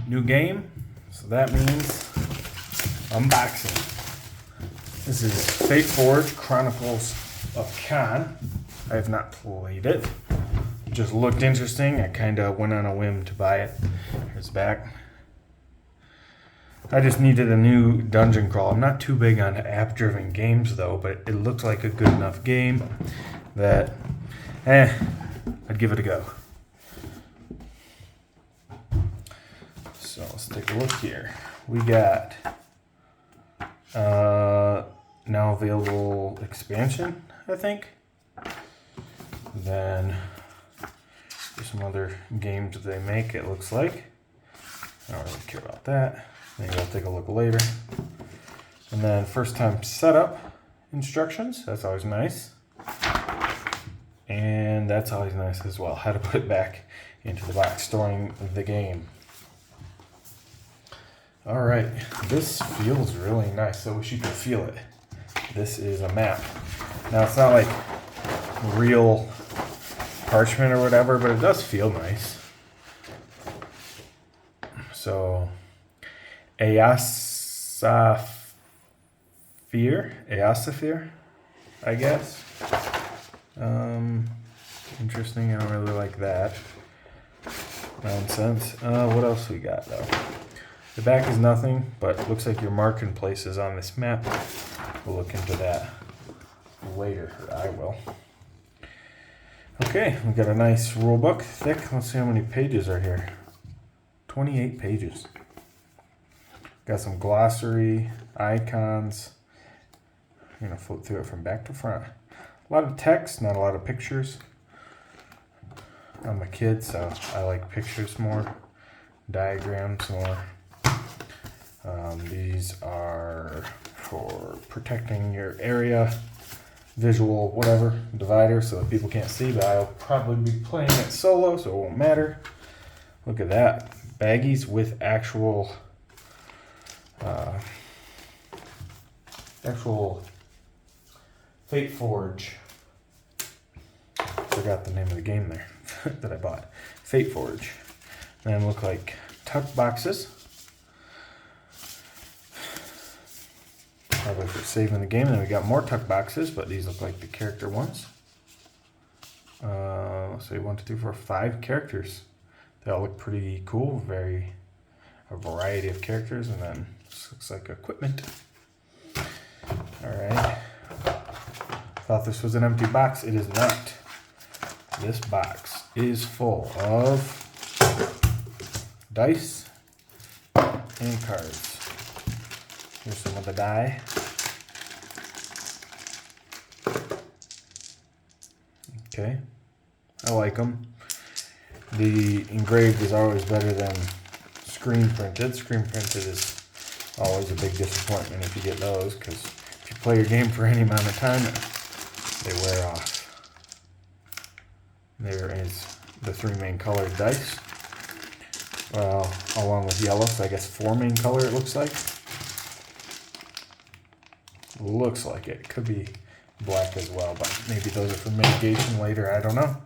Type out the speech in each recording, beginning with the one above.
New game, so that means unboxing. This is Fateforge Chronicles of Khan. I have not played it. It just looked interesting. I kind of went on a whim to buy it. Here's the back. I just needed a new dungeon crawl. I'm not too big on app-driven games though, but it looks like a good enough game that, I'd give it a go. So let's take a look here. We got now available expansion, I think. Then there's some other games they make, it looks like. I don't really care about that. Maybe I'll take a look later. And then first time setup instructions, that's always nice. And that's always nice as well, how to put it back into the box, storing the game. All right, this feels really nice. I wish you could feel it. This is a map. Now it's not like real parchment or whatever, but it does feel nice. So, Eososphere, I guess. Interesting. I don't really like that nonsense. What else we got though? The back is nothing, but it looks like you're marking places on this map. We'll look into that later, or I will. Okay, we got a nice rule book, thick. Let's see how many pages are here. 28 pages. Got some glossary, icons. I'm gonna flip through it from back to front. A lot of text, not a lot of pictures. I'm a kid, so I like pictures more, diagrams more. These are for protecting your area, visual, whatever, divider, so that people can't see, but I'll probably be playing it solo, so it won't matter. Look at that. Baggies with actual Fateforge. Forgot the name of the game there that I bought. Fateforge. Then look like tuck boxes. Probably for saving the game. And then we got more tuck boxes, but these look like the character ones. Let's see, 1, 2, 3, 4, 5 characters. They all look pretty cool. A variety of characters, and then this looks like equipment. All right. Thought this was an empty box. It is not. This box is full of dice and cards. Here's some of the die. Okay, I like them. The engraved is always better than screen printed. Screen printed is always a big disappointment if you get those, because if you play your game for any amount of time, they wear off. There is the 3 main colored dice. Well, along with yellow, so I guess 4 main color it looks like. Looks like it. Could be black as well, but maybe those are for mitigation later, I don't know.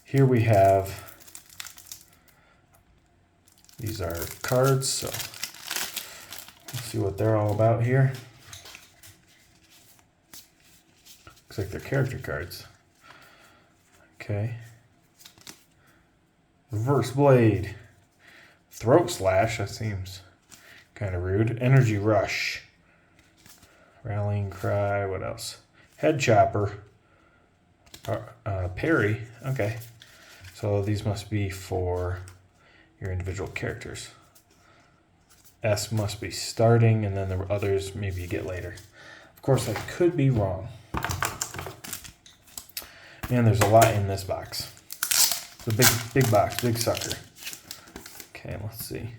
Here we have, these are cards, so let's see what they're all about here. Looks like they're character cards. Okay. Reverse Blade. Throat Slash, that seems kind of rude. Energy Rush. Rallying Cry, what else? Head Chopper. Parry, okay. So these must be for your individual characters. S must be starting, and then the others maybe you get later. Of course, I could be wrong. Man, there's a lot in this box. It's a big box, big sucker. Okay, let's see.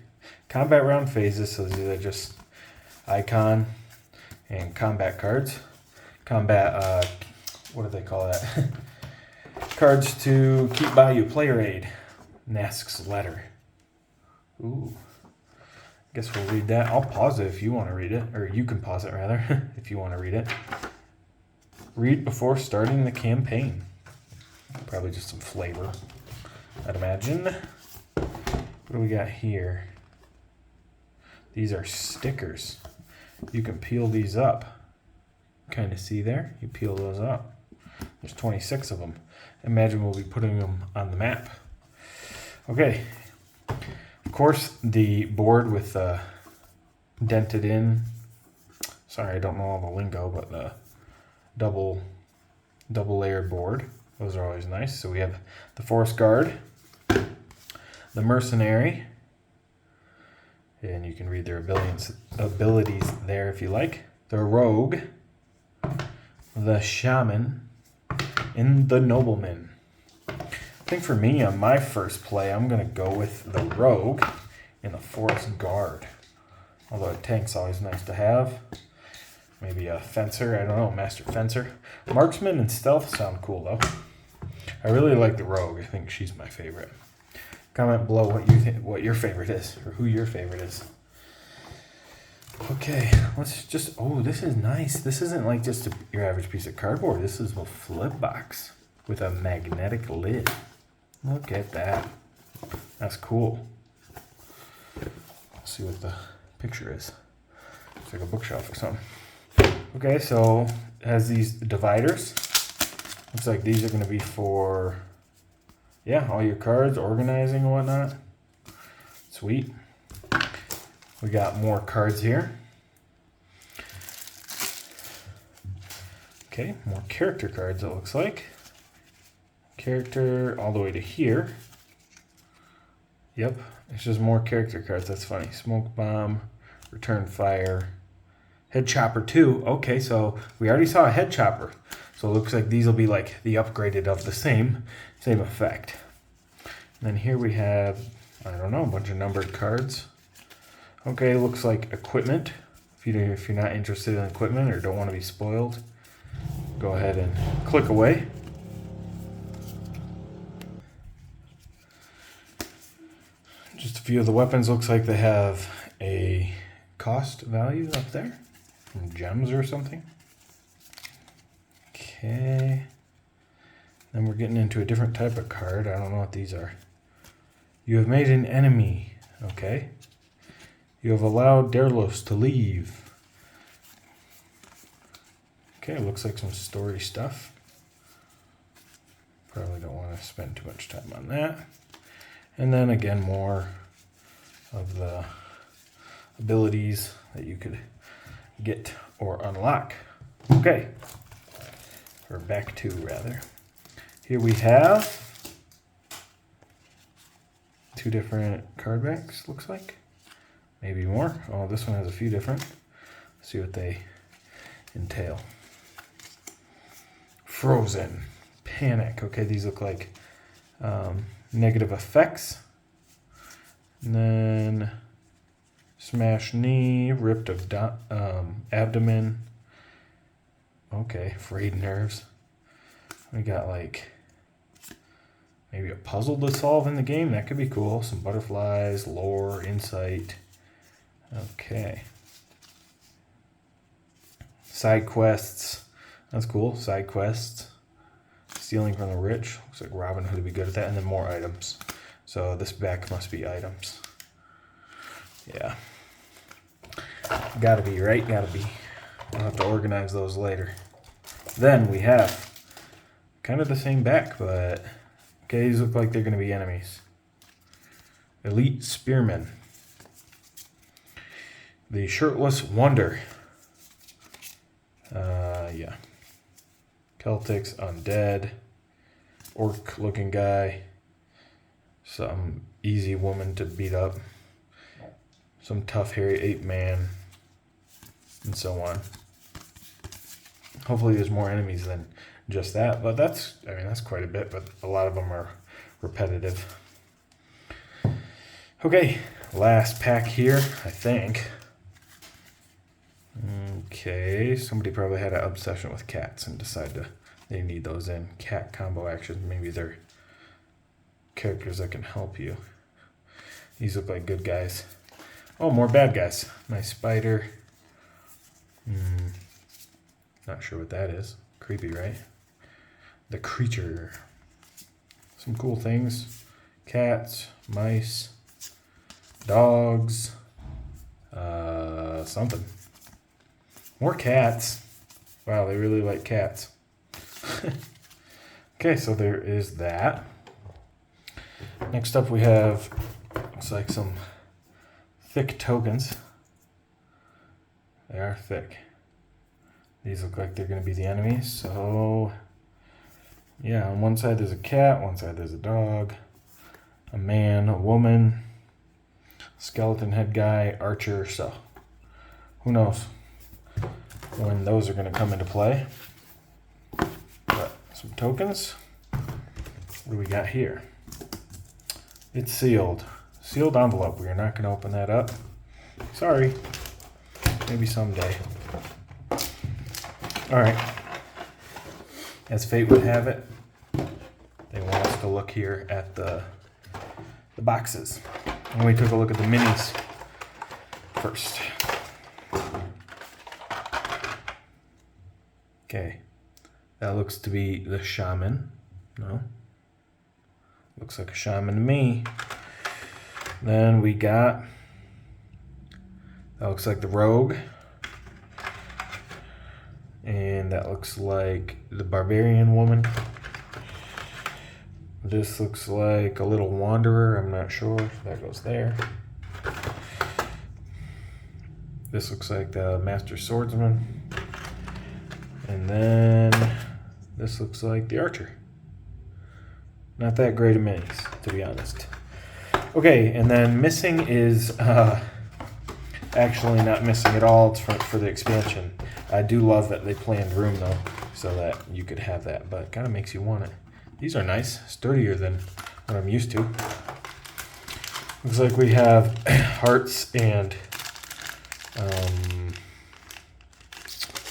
Combat round phases, so these are just icon and combat cards. Combat, what do they call that? Cards to keep by you, player aid. Nask's letter. Ooh. Guess we'll read that. I'll pause it if you want to read it, or you can pause it rather, if you want to read it. Read before starting the campaign. Probably just some flavor, I'd imagine. What do we got here? These are stickers. You can peel these up. Kind of see there? You peel those up. There's 26 of them. Imagine we'll be putting them on the map. Okay. Of course, the board with the dented in. Sorry, I don't know all the lingo, but the double layered board. Those are always nice. So we have the Forest Guard, the Mercenary, and you can read their abilities there if you like. The Rogue, the Shaman, and the Nobleman. I think for me, on my first play, I'm going to go with the Rogue and the Forest Guard. Although a tank's always nice to have. Maybe a Fencer, I don't know, Master Fencer. Marksman and Stealth sound cool though. I really like the Rogue. I think she's my favorite. Comment below what your favorite is, or who your favorite is. Okay, let's just, oh, this is nice. This isn't like just your average piece of cardboard. This is a flip box with a magnetic lid. Look at that. That's cool. Let's see what the picture is. It's like a bookshelf or something. Okay, so it has these dividers. Looks like these are going to be for, yeah, all your cards, organizing and whatnot. Sweet. We got more cards here. Okay, more character cards it looks like. Character all the way to here. Yep, it's just more character cards. That's funny. Smoke Bomb, Return Fire, Head Chopper 2. Okay, so we already saw a Head Chopper. So it looks like these will be like the upgraded of the same effect. And then here we have, I don't know, a bunch of numbered cards. Okay, looks like equipment. If you're not interested in equipment or don't want to be spoiled, go ahead and click away. Just a few of the weapons. Looks like they have a cost value up there from gems or something. Okay. Then we're getting into a different type of card. I don't know what these are. You have made an enemy. Okay. You have allowed Derlos to leave. Okay, looks like some story stuff. Probably don't want to spend too much time on that. And then again, more of the abilities that you could get or unlock. Okay. Or back to, rather. Here we have two different card backs, looks like. Maybe more. Oh, this one has a few different. Let's see what they entail. Frozen. Panic. Okay, these look like negative effects. And then smash knee, ripped abdomen. Okay, frayed nerves. We got like maybe a puzzle to solve in the game. That could be cool. Some butterflies, lore, insight. Okay. Side quests. That's cool. Side quests. Stealing from the rich. Looks like Robin Hood would be good at that. And then more items. So this back must be items. Yeah. Gotta be, right? Gotta be. We'll have to organize those later. Then we have kind of the same back, but okay, these look like they're going to be enemies. Elite Spearmen. The Shirtless Wonder. Yeah. Celtics, Undead. Orc looking guy. Some easy woman to beat up. Some tough hairy ape man. And so on. Hopefully there's more enemies than just that, but that's quite a bit, but a lot of them are repetitive. Okay, last pack here, I think. Okay, somebody probably had an obsession with cats and decided they need those in. Cat combo actions, maybe they're characters that can help you. These look like good guys. Oh, more bad guys. Nice spider. Not sure what that is. Creepy, right? The creature. Some cool things. Cats, mice, dogs, Something. More cats. Wow, they really like cats. Okay, so there is that. Next up we have, looks like some thick tokens. They are thick. These look like they're going to be the enemies. So, yeah, on one side there's a cat, one side there's a dog, a man, a woman, skeleton head guy, archer. So, who knows when those are going to come into play. But some tokens. What do we got here? It's sealed. Sealed envelope. We are not going to open that up. Sorry. Maybe someday. Alright. As fate would have it, they want us to look here at the boxes. And we took a look at the minis first. Okay. That looks to be the shaman. No? Looks like a shaman to me. Then we got, that looks like the rogue. And that looks like the barbarian woman. This looks like a little wanderer, I'm not sure. That goes there. This looks like the master swordsman. And then this looks like the archer. Not that great of minis, to be honest. Okay, and then missing is actually not missing at all. It's for the expansion. I do love that they planned room though, so that you could have that, but it kind of makes you want it. These are nice, sturdier than what I'm used to. Looks like we have hearts and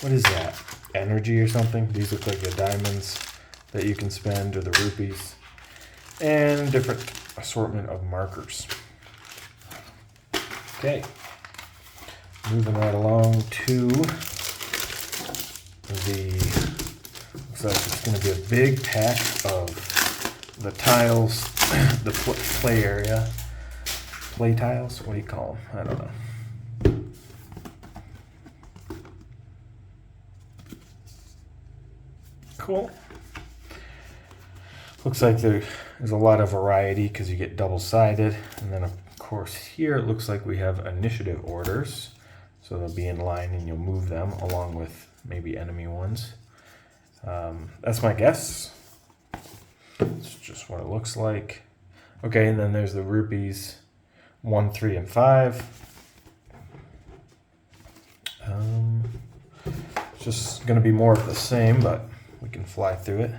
what is that? Energy or something? These look like the diamonds that you can spend, or the rupees. And different assortment of markers. Okay. Moving right along to the, looks like it's going to be a big pack of the tiles, the play area. Play tiles? What do you call them? I don't know. Cool. Looks like there's a lot of variety because you get double-sided. And then, of course, here it looks like we have initiative orders. So they'll be in line and you'll move them along with maybe enemy ones. That's my guess. It's just what it looks like. Okay, and then there's the rupees 1, 3, and 5. It's just going to be more of the same, but we can fly through it.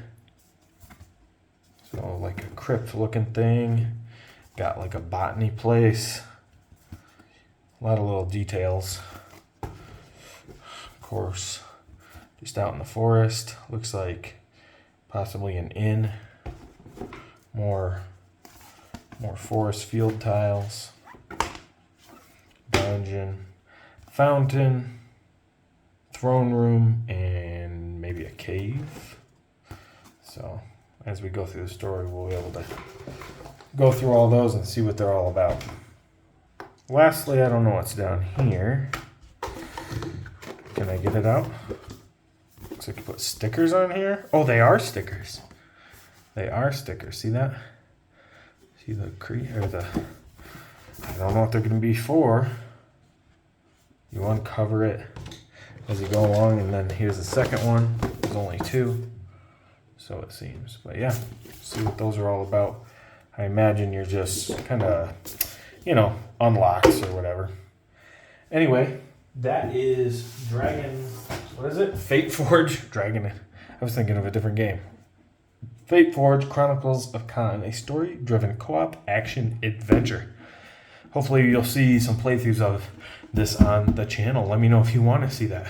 So like a crypt looking thing. Got like a botany place. A lot of little details. Of course, just out in the forest. Looks like possibly an inn. More forest field tiles. Dungeon. Fountain. Throne room. And maybe a cave. So as we go through the story, we'll be able to go through all those and see what they're all about. Lastly, I don't know what's down here. Can I get it out? Looks like you put stickers on here. Oh, they are stickers. They are stickers. See that? See the I don't know what they're going to be for. You uncover it as you go along, and then here's the second one. There's only 2. So it seems. But yeah, see what those are all about. I imagine you're just kind of, unlocks or whatever. Anyway, that is what is it? Fateforge. I was thinking of a different game. Fateforge Chronicles of Khan, a story-driven co-op action adventure. Hopefully you'll see some playthroughs of this on the channel. Let me know if you want to see that.